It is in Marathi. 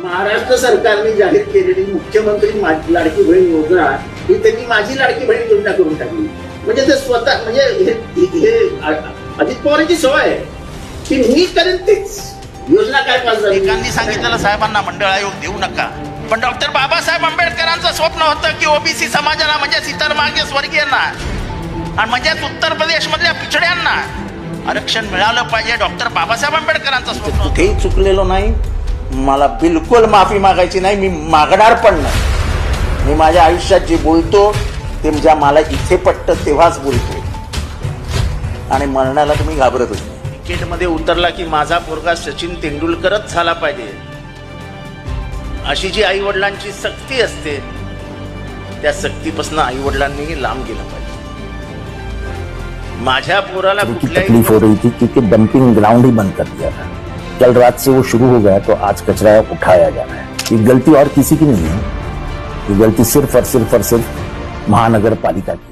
महाराष्ट्र सरकारने जाहीर केलेली मुख्यमंत्री लाडकी बहीण योजना ही त्यांनी माझी लाडकी बहीण योजना करून टाकली. म्हणजे ते स्वतः म्हणजे हे अजित पवारांची सवय आहे की मी करेन तीच योजना. काय पास झाली? एकांनी सांगितलेलं साहेबांना मंडळ आयोग देऊ नका, पण डॉक्टर बाबासाहेब आंबेडकरांचं स्वप्न होतं की ओबीसी समाजाला म्हणजे इतरमार्गीय स्वर्गीयांना आणि म्हणजेच उत्तर प्रदेश मधल्या पिछड्यांना आरक्षण मिळालं पाहिजे. डॉक्टर बाबासाहेब आंबेडकरांचं स्वप्न कुठेही चुकलेलो नाही. मला बिलकुल माफी मागायची नाही, मी मागणार पण नाही. मी माझ्या आयुष्यात जे बोलतो ते ज्या मला इथे पटतं तेव्हाच बोलतो आणि मरणाला तुम्ही घाबरतच नाही. क्रिकेटमध्ये उतरला की माझा पोरगा सचिन तेंडुलकरच झाला पाहिजे अशी जी आई वडिलांची सक्ती असते त्या सक्तीपासून आई वडिलांनी लांब गेलं पाहिजे. माझ्या पोराला तकलीफ हो रही थी क्योंकि डंपिंग ग्राउंड ही बंद कर दिया था. कल रात से वो शुरू हो गया तो आज कचरा उठाया जाना है. ये गलती और किसी की नहीं है, ये गलती सिर्फ और सिर्फ महानगर पालिका की.